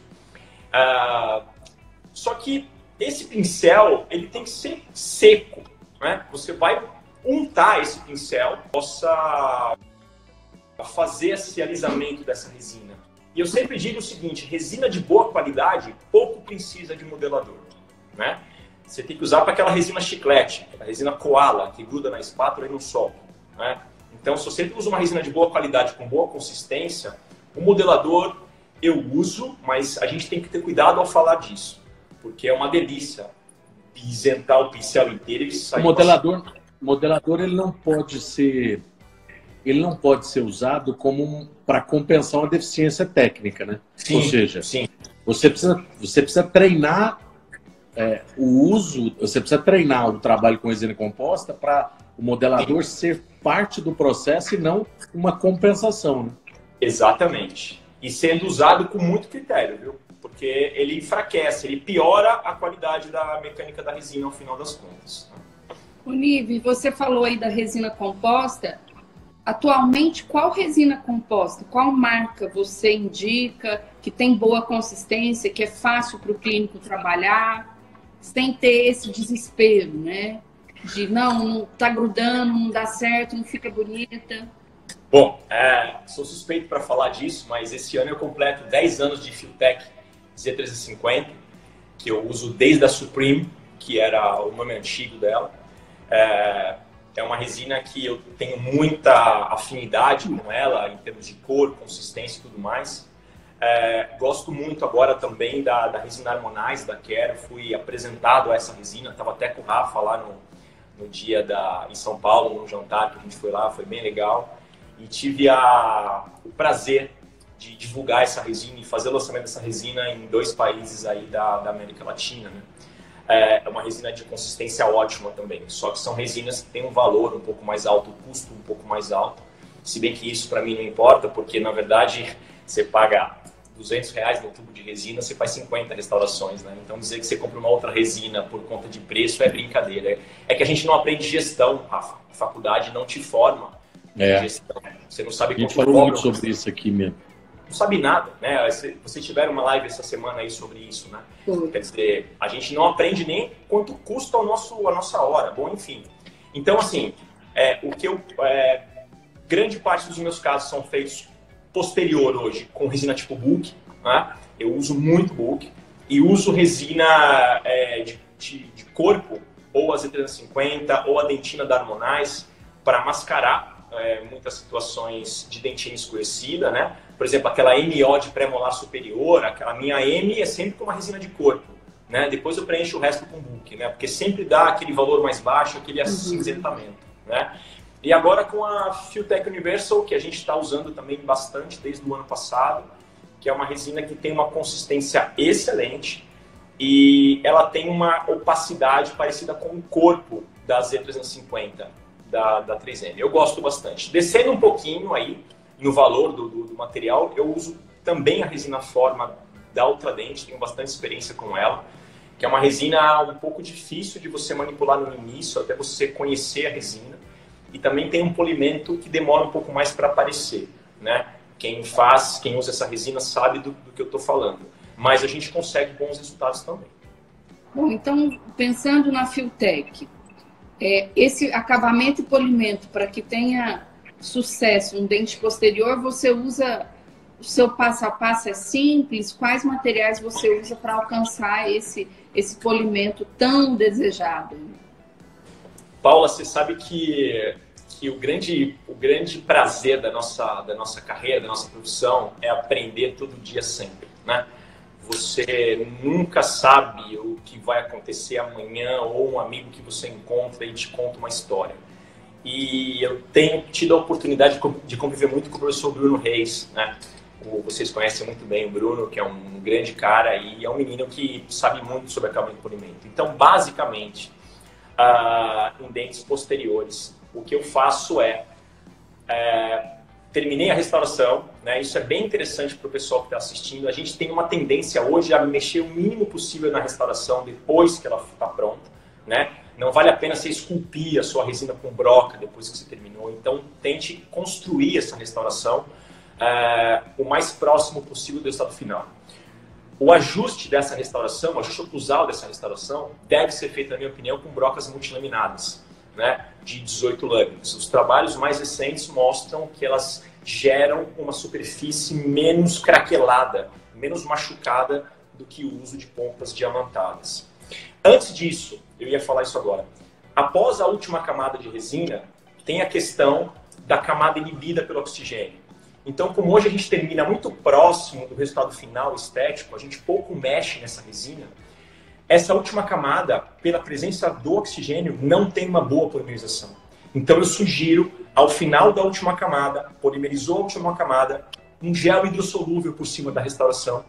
Só que esse pincel, ele tem que ser seco, né? Você vai untar esse pincel, possa fazer esse alisamento dessa resina. E eu sempre digo o seguinte, resina de boa qualidade pouco precisa de modelador, né? Você tem que usar para aquela resina chiclete, a resina koala, que gruda na espátula e não solta, né? Então, se você usa uma resina de boa qualidade, com boa consistência, o modelador eu uso, mas a gente tem que ter cuidado ao falar disso, porque é uma delícia isentar o pincel inteiro e sair. O modelador ele não pode ser usado como para compensar uma deficiência técnica, né? Sim, ou seja, sim. Você precisa treinar o uso, você precisa treinar o trabalho com resina composta para o modelador ser parte do processo e não uma compensação, né? Exatamente. E sendo usado com muito critério, viu? Porque ele enfraquece, ele piora a qualidade da mecânica da resina ao final das contas. Nive, você falou aí da resina composta. Atualmente, qual resina composta, qual marca você indica que tem boa consistência, que é fácil para o clínico trabalhar, sem ter esse desespero, né? De não tá grudando, não dá certo, não fica bonita. Bom, sou suspeito para falar disso, mas esse ano eu completo 10 anos de Filtek Z350, que eu uso desde a Supreme, que era o nome antigo dela. É uma resina que eu tenho muita afinidade com ela, em termos de cor, consistência e tudo mais. Gosto muito agora também da resina Harmonize da Quero. Fui apresentado a essa resina, estava até com o Rafa lá no dia em São Paulo, num jantar que a gente foi lá, foi bem legal. E tive o prazer de divulgar essa resina e fazer o lançamento dessa resina em 2 países aí da América Latina, né? É uma resina de consistência ótima também, só que são resinas que têm um valor um pouco mais alto, um custo um pouco mais alto, se bem que isso para mim não importa, porque na verdade você paga R$200 no tubo de resina, você faz 50 restaurações, né? Então dizer que você compra uma outra resina por conta de preço é brincadeira. É que a gente não aprende gestão, Rafa. A faculdade não te forma em gestão. Você não sabe quanto cobra. A gente falou muito sobre isso aqui mesmo. Não sabe nada, né? Vocês tiveram uma live essa semana aí sobre isso, né? Quer dizer, a gente não aprende nem quanto custa a nossa hora. Bom, enfim. Então, assim, grande parte dos meus casos são feitos posterior hoje, com resina tipo book, né? Eu uso muito book e uso resina de corpo, ou a Z350, ou a dentina da Harmonize, para mascarar muitas situações de dentina escurecida, né? Por exemplo, aquela MO de pré-molar superior, a minha M é sempre com uma resina de corpo, né? Depois eu preencho o resto com book, né? Porque sempre dá aquele valor mais baixo, aquele acinzentamento, né? E agora com a Filtek Universal, que a gente está usando também bastante desde o ano passado, que é uma resina que tem uma consistência excelente e ela tem uma opacidade parecida com o corpo da Z350, da 3M. Eu gosto bastante. Descendo um pouquinho aí no valor do material, eu uso também a resina Forma da Ultradent, tenho bastante experiência com ela, que é uma resina um pouco difícil de você manipular no início, até você conhecer a resina. E também tem um polimento que demora um pouco mais para aparecer, né? Quem usa essa resina sabe do que eu estou falando. Mas a gente consegue bons resultados também. Bom, então, pensando na Filtek, esse acabamento e polimento, para que tenha sucesso no dente posterior, você usa, o seu passo a passo é simples? Quais materiais você usa para alcançar esse polimento tão desejado? Paula, você sabe que o grande prazer da nossa carreira, da nossa profissão, é aprender todo dia sempre, né? Você nunca sabe o que vai acontecer amanhã ou um amigo que você encontra e te conta uma história. E eu tenho tido a oportunidade de conviver muito com o professor Bruno Reis, né? Vocês conhecem muito bem o Bruno, que é um grande cara e é um menino que sabe muito sobre acabamento e polimento. Então, basicamente, em dentes posteriores, o que eu faço terminei a restauração, né? Isso é bem interessante para o pessoal que está assistindo. A gente tem uma tendência hoje a mexer o mínimo possível na restauração depois que ela está pronta, né? Não vale a pena você esculpir a sua resina com broca depois que você terminou. Então, tente construir essa restauração o mais próximo possível do estado final. O ajuste dessa restauração, o ajuste oclusal dessa restauração, deve ser feito, na minha opinião, com brocas multilaminadas, né, de 18 lâminas. Os trabalhos mais recentes mostram que elas geram uma superfície menos craquelada, menos machucada do que o uso de pontas diamantadas. Antes disso, eu ia falar isso agora. Após a última camada de resina, tem a questão da camada inibida pelo oxigênio. Então, como hoje a gente termina muito próximo do resultado final estético, a gente pouco mexe nessa resina, essa última camada, pela presença do oxigênio, não tem uma boa polimerização. Então, eu sugiro, ao final da última camada, polimerizou a última camada, um gel hidrossolúvel por cima da restauração.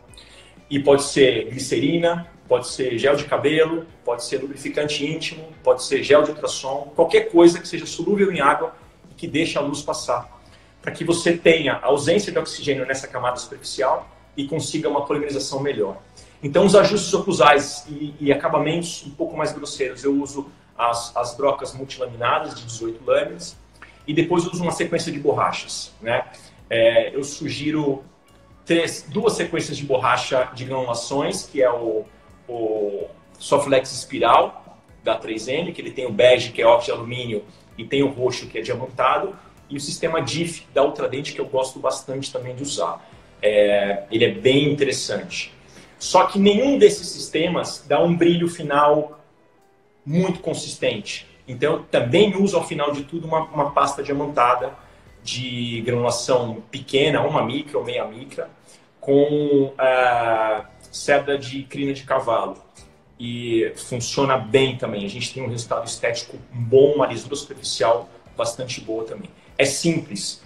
E pode ser glicerina, pode ser gel de cabelo, pode ser lubrificante íntimo, pode ser gel de ultrassom, qualquer coisa que seja solúvel em água e que deixe a luz passar, para que você tenha ausência de oxigênio nessa camada superficial e consiga uma polimerização melhor. Então, os ajustes oclusais e acabamentos um pouco mais grosseiros, eu uso as brocas multilaminadas de 18 lâminas e depois eu uso uma sequência de borrachas, né? Eu sugiro duas sequências de borracha de granulações, que é o Softlex Espiral da 3M, que ele tem o bege, que é óxido de alumínio, e tem o roxo, que é diamantado, e o sistema DIF da Ultradent, que eu gosto bastante também de usar. Ele é bem interessante. Só que nenhum desses sistemas dá um brilho final muito consistente. Então, eu também uso, ao final de tudo, uma pasta diamantada de granulação pequena, 1 micra ou meia micra, com cerda de crina de cavalo. E funciona bem também. A gente tem um resultado estético bom, uma lisura superficial bastante boa também. É simples,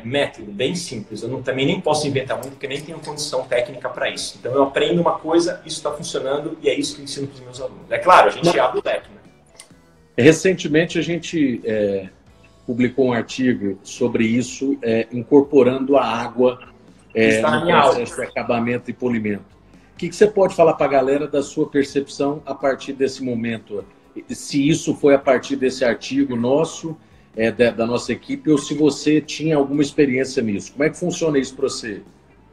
método bem simples. Eu também nem posso inventar muito, porque nem tenho condição técnica para isso. Então eu aprendo uma coisa, isso está funcionando e é isso que eu ensino para os meus alunos. É claro, a gente abre o leque, né? Recentemente a gente publicou um artigo sobre isso, incorporando a água no processo de acabamento e polimento. O que você pode falar para a galera da sua percepção a partir desse momento? Se isso foi a partir desse artigo nosso, da nossa equipe, ou se você tinha alguma experiência nisso. Como é que funciona isso para você?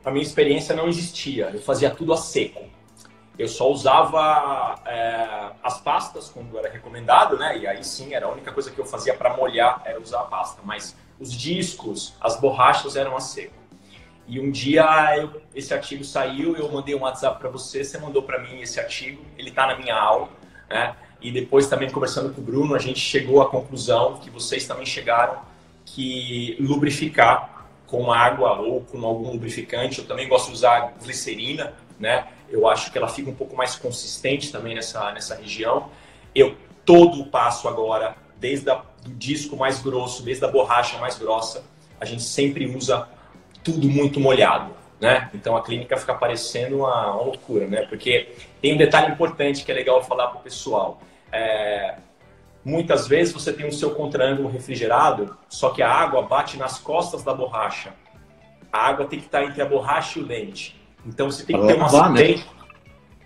A minha experiência não existia. Eu fazia tudo a seco. Eu só usava as pastas quando era recomendado, né? E aí sim, era a única coisa que eu fazia para molhar era usar a pasta. Mas os discos, as borrachas eram a seco. E um dia esse artigo saiu, eu mandei um WhatsApp para você, você mandou para mim esse artigo, ele está na minha aula, né? E depois também conversando com o Bruno, a gente chegou à conclusão que vocês também chegaram que lubrificar com água ou com algum lubrificante, eu também gosto de usar glicerina, né? Eu acho que ela fica um pouco mais consistente também nessa região. Eu todo o passo agora, desde do disco mais grosso, desde a borracha mais grossa, a gente sempre usa tudo muito molhado, né? Então a clínica fica parecendo uma loucura, né? Porque tem um detalhe importante que é legal falar para o pessoal. Muitas vezes você tem o seu contra-ângulo refrigerado, só que a água bate nas costas da borracha. A água tem que estar entre a borracha e o dente. Então você tem que ter um assistente, né?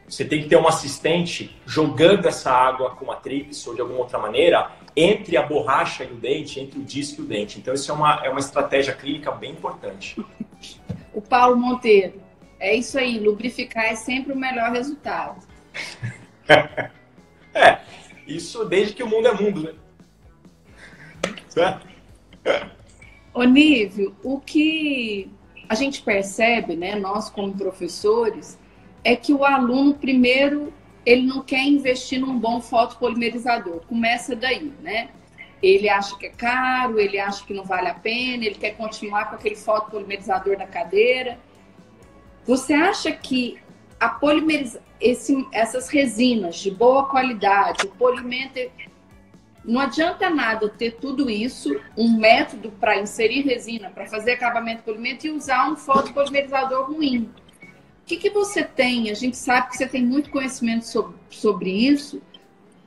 Você tem que ter um assistente jogando essa água com a tríplice ou de alguma outra maneira entre a borracha e o dente, entre o disco e o dente. Então isso é uma estratégia clínica bem importante. O Paulo Monteiro, é isso aí, lubrificar é sempre o melhor resultado. Isso desde que o mundo é mundo, né? Certo? Onívio, o que a gente percebe, né, nós como professores, é que o aluno, primeiro, ele não quer investir num bom fotopolimerizador. Começa daí, né? Ele acha que é caro, ele acha que não vale a pena, ele quer continuar com aquele fotopolimerizador na cadeira. Você acha que essas resinas de boa qualidade, o polimento, não adianta nada ter tudo isso, um método para inserir resina, para fazer acabamento polimento e usar um fotopolimerizador ruim. O que você tem? A gente sabe que você tem muito conhecimento sobre isso.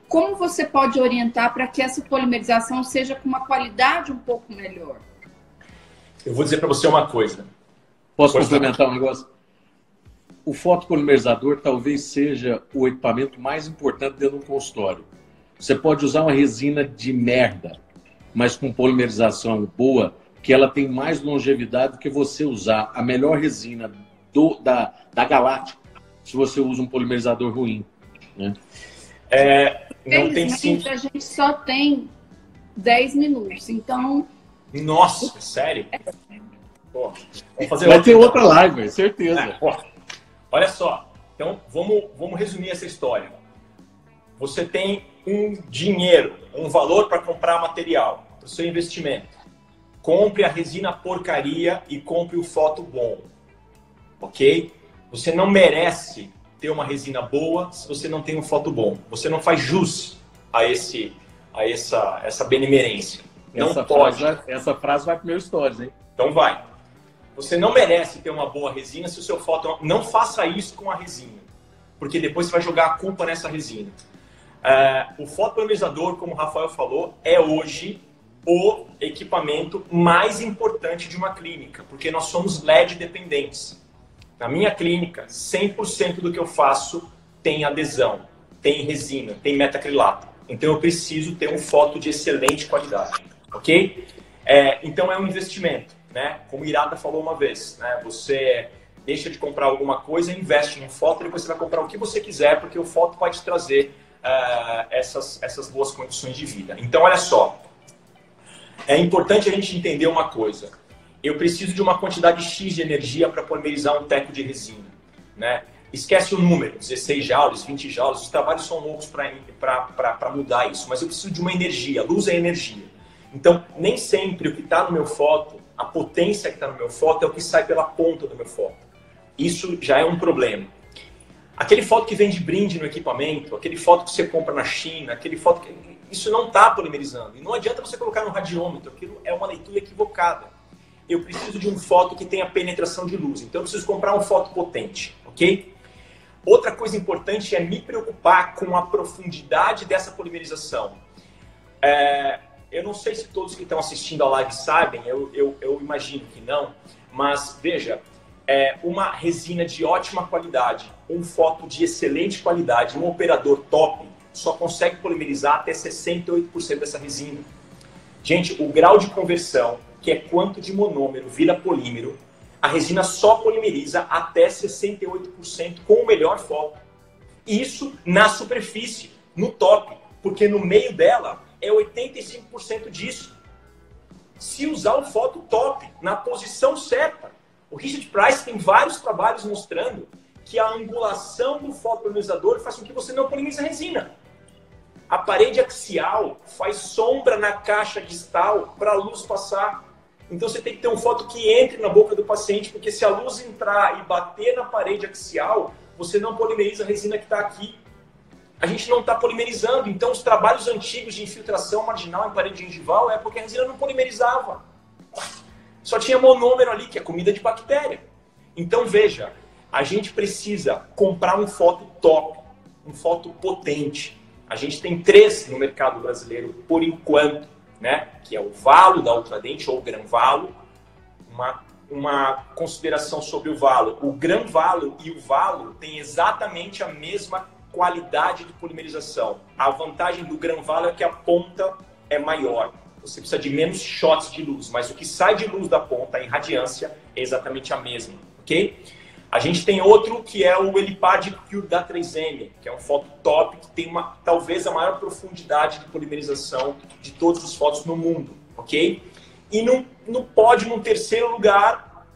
Como você pode orientar para que essa polimerização seja com uma qualidade um pouco melhor? Eu vou dizer para você uma coisa. Posso complementar um negócio? O fotopolimerizador talvez seja o equipamento mais importante dentro do consultório. Você pode usar uma resina de merda, mas com polimerização boa, que ela tem mais longevidade do que você usar a melhor resina da Galáctica, se você usa um polimerizador ruim. Né? Não tem sim. A gente só tem 10 minutos, então... Nossa, sério? Pô, vamos fazer Vai ter outra live, certeza. Olha só, então vamos resumir essa história. Você tem um dinheiro, um valor para comprar material, para o seu investimento. Compre a resina porcaria e compre o foto bom, ok? Você não merece ter uma resina boa se você não tem um foto bom. Você não faz jus a essa benemerência. Não pode. Essa frase vai para o meu stories, hein? Então vai. Você não merece ter uma boa resina se o seu foto... Não faça isso com a resina, porque depois você vai jogar a culpa nessa resina. O fotopolimerizador, como o Rafael falou, é hoje o equipamento mais importante de uma clínica, porque nós somos LED dependentes. Na minha clínica, 100% do que eu faço tem adesão, tem resina, tem metacrilato. Então eu preciso ter um foto de excelente qualidade, ok? Então é um investimento, né? Como o Irata falou uma vez, né? Você deixa de comprar alguma coisa, investe em foto e depois você vai comprar o que você quiser, porque o foto pode te trazer essas boas condições de vida. Então olha só, é importante a gente entender uma coisa. Eu preciso de uma quantidade X de energia para polimerizar um teco de resina, né? Esquece o número, 16 joules, 20 joules, os trabalhos são loucos para mudar isso, mas eu preciso de uma energia, luz é energia. Então, nem sempre o que está no meu foto, a potência que está no meu foto é o que sai pela ponta do meu foto. Isso já é um problema. Aquele foto que vem de brinde no equipamento, aquele foto que você compra na China, aquele foto que... Isso não está polimerizando. E não adianta você colocar no radiômetro, aquilo é uma leitura equivocada. Eu preciso de um foto que tenha penetração de luz, então eu preciso comprar um foto potente, ok? Outra coisa importante é me preocupar com a profundidade dessa polimerização. Eu não sei se todos que estão assistindo a live sabem, eu imagino que não, mas veja, uma resina de ótima qualidade, um foto de excelente qualidade, um operador top, só consegue polimerizar até 68% dessa resina. Gente, o grau de conversão, que é quanto de monômero vira polímero, a resina só polimeriza até 68% com o melhor foco. Isso na superfície, no top, porque no meio dela é 85% disso. Se usar um foto top, na posição certa. O Richard Price tem vários trabalhos mostrando que a angulação do fotopolimerizador faz com que você não polimerize a resina. A parede axial faz sombra na caixa distal para a luz passar. Então você tem que ter um foto que entre na boca do paciente, porque se a luz entrar e bater na parede axial, você não polimeriza a resina que está aqui. A gente não está polimerizando. Então os trabalhos antigos de infiltração marginal em parede gengival é porque a resina não polimerizava. Só tinha monômero ali, que é comida de bactéria. Então veja, a gente precisa comprar um foto top, um foto potente. A gente tem 3 no mercado brasileiro por enquanto, né? Que é o Valo da Ultradente ou o Gran Valo. Uma consideração sobre o Valo. O Gran Valo e o Valo têm exatamente a mesma qualidade de polimerização. A vantagem do Gran Valo é que a ponta é maior. Você precisa de menos shots de luz, mas o que sai de luz da ponta em radiância é exatamente a mesma, ok? A gente tem outro que é o Elipad Cure da 3M, que é um foto top que tem talvez a maior profundidade de polimerização de todos os fotos no mundo, ok? E no pódio, no terceiro lugar,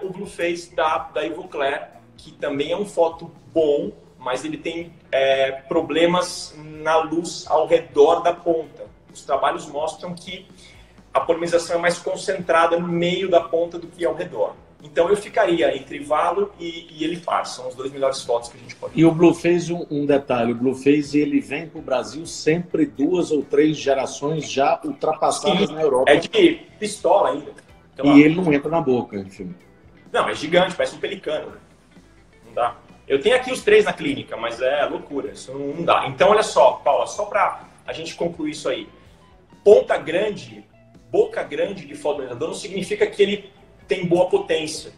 o Blueface da Ivoclar, que também é um foto bom, mas ele tem problemas na luz ao redor da ponta. Os trabalhos mostram que a polimerização é mais concentrada no meio da ponta do que ao redor. Então eu ficaria entre Valo e Elipar, são os 2 melhores fotos que a gente pode ter. E o Blueface, um detalhe, o Blueface ele vem para o Brasil sempre 2 ou 3 gerações já ultrapassadas. Sim, na Europa. É de pistola ainda. E ele não entra na boca, enfim. Não, é gigante, parece um pelicano. Não dá. Eu tenho aqui os 3 na clínica, mas é loucura, isso não dá. Então olha só, Paula, só para a gente concluir isso aí. Ponta grande boca grande de fotopolimizador não significa que ele tem boa potência.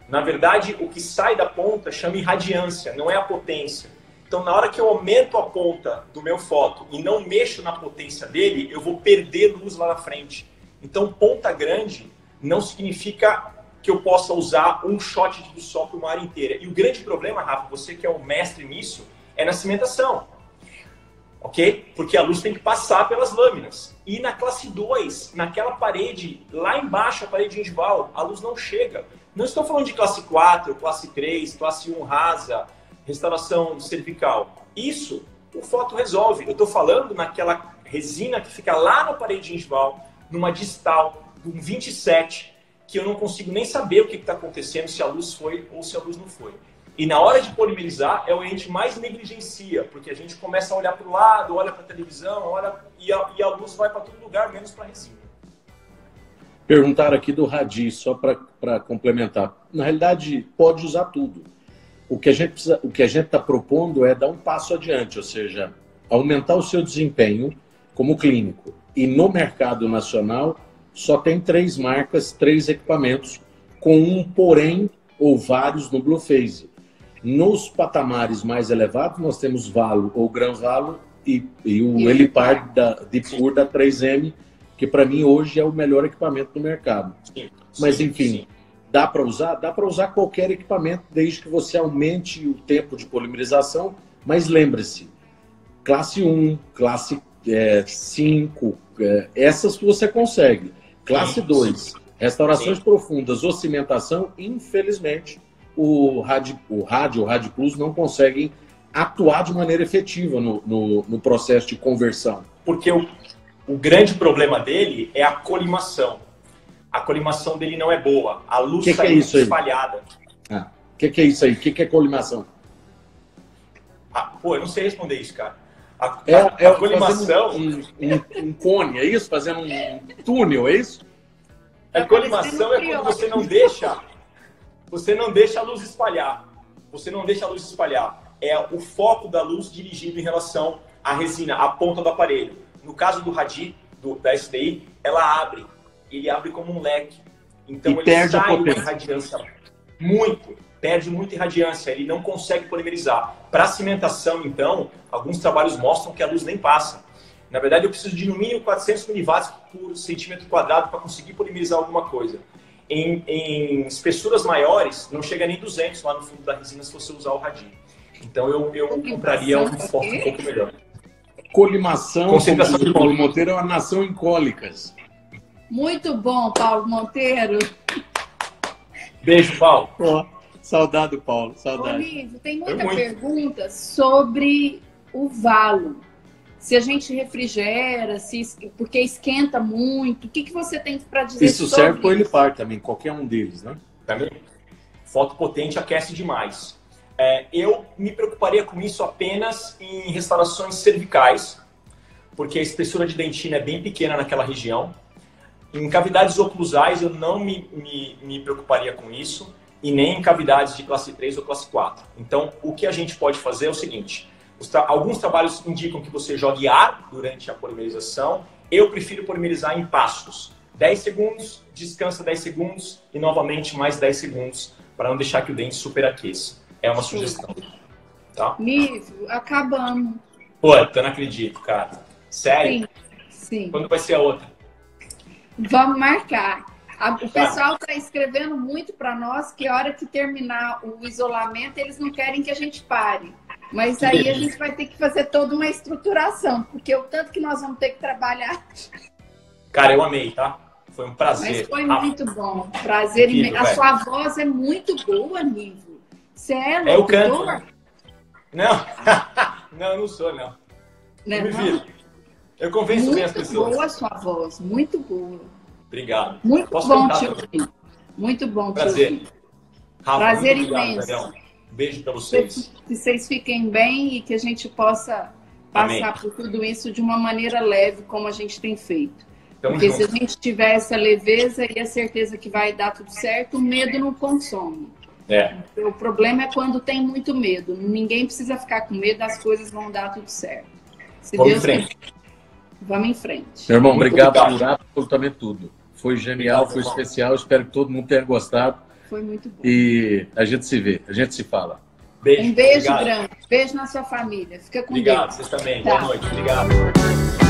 Na verdade, o que sai da ponta chama irradiância, não é a potência. Então, na hora que eu aumento a ponta do meu foto e não mexo na potência dele, eu vou perder luz lá na frente. Então, ponta grande não significa que eu possa usar um shot de luz só para uma área inteira. E o grande problema, Rafa, você que é o mestre nisso, é na cimentação. Ok? Porque a luz tem que passar pelas lâminas. E na classe 2, naquela parede, lá embaixo, a parede gengival, a luz não chega. Não estou falando de classe 4, classe 3, classe 1 rasa, restauração cervical. Isso, o foto resolve. Eu estou falando naquela resina que fica lá na parede gengival, numa distal, de um 27, que eu não consigo nem saber o que está acontecendo, se a luz foi ou se a luz não foi. E na hora de polimerizar, é o que a gente mais negligencia, porque a gente começa a olhar para o lado, olha para a televisão, e a luz vai para todo lugar, menos para a resina. Perguntaram aqui do Radi, só para complementar. Na realidade, pode usar tudo. O que a gente está propondo é dar um passo adiante, ou seja, aumentar o seu desempenho como clínico. E no mercado nacional, só tem 3 marcas, 3 equipamentos, com um porém ou vários no Blue Phase. Nos patamares mais elevados, nós temos Valo ou Gran Valo e o Elipar da Dipur da 3M, que para mim hoje é o melhor equipamento do mercado. Sim, mas enfim, sim. Dá para usar? Dá para usar qualquer equipamento, desde que você aumente o tempo de polimerização, mas lembre-se, classe 1, classe 5, essas você consegue. Classe 2, restaurações profundas ou cimentação, infelizmente, o Rad Plus não conseguem atuar de maneira efetiva no processo de conversão. Porque o grande problema dele é a colimação. A colimação dele não é boa. A luz sai espalhada. O que é isso aí? O que é colimação? Eu não sei responder isso, cara. A colimação... Um cone, é isso? Fazendo um túnel, é isso? A colimação é quando você não deixa a luz espalhar. Você não deixa a luz espalhar. É o foco da luz dirigido em relação à resina, à ponta do aparelho. No caso do Radi, da SDI, ela abre. Ele abre como um leque. Então ele sai uma irradiância perde muita irradiância, ele não consegue polimerizar. Para cimentação, então, alguns trabalhos mostram que a luz nem passa. Na verdade, eu preciso de no mínimo 400 miliwatts por centímetro quadrado para conseguir polimerizar alguma coisa. Em espessuras maiores, não chega nem 200 lá no fundo da resina se você usar o Radi. Então eu compraria um foco um pouco melhor. Colimação, concentração de Paulo Monteiro, é uma nação em cólicas. Muito bom, Paulo Monteiro. Beijo, Paulo. Saudade, Paulo. Saudade. Olívio, tem muita pergunta sobre o valo. Se a gente refrigera, porque esquenta muito. O que você tem para dizer isso sobre serve para o Elipar também, qualquer um deles, né? Também. Foto potente aquece demais. Eu me preocuparia com isso apenas em restaurações cervicais, porque a espessura de dentina é bem pequena naquela região. Em cavidades oclusais eu não me preocuparia com isso, e nem em cavidades de classe 3 ou classe 4. Então, o que a gente pode fazer é o seguinte: alguns trabalhos indicam que você jogue ar durante a polimerização. Eu prefiro polimerizar em passos. 10 segundos, descansa 10 segundos e novamente mais 10 segundos, para não deixar que o dente superaqueça. É uma sugestão. Tá? Nível, acabamos. Eu não acredito, cara. Sério? Sim. Quando vai ser a outra? Vamos marcar. O pessoal está escrevendo muito para nós que a hora que terminar o isolamento, eles não querem que a gente pare. Mas aí a gente vai ter que fazer toda uma estruturação, porque o tanto que nós vamos ter que trabalhar. Cara, eu amei, tá? Foi um prazer. Mas foi muito bom. Prazer imenso. A sua voz é muito boa, Nível. Você é locutor? Eu canto. Né? Não. Não, eu não sou, não. Não, me viro. Eu convenço bem as pessoas. Muito boa a sua voz, muito boa. Obrigado. Muito bom te ouvir. Muito bom te ouvir. Rafa, prazer imenso. Daniel. Beijo para vocês. Que vocês fiquem bem e que a gente possa passar por tudo isso de uma maneira leve, como a gente tem feito. Porque se a gente tiver essa leveza e a certeza que vai dar tudo certo, o medo não consome. O problema é quando tem muito medo. Ninguém precisa ficar com medo, as coisas vão dar tudo certo. Se Vamos Deus em frente. Vamos em frente. Meu irmão, Muito obrigado obrigado. por absolutamente tudo. Foi genial, foi especial. Espero que todo mundo tenha gostado. Foi muito bom. E a gente se vê, a gente se fala. Beijo. Um beijo Obrigado. grande. Beijo na sua família. Fica com Obrigado, Deus. vocês também. Tá. Boa noite. Obrigado.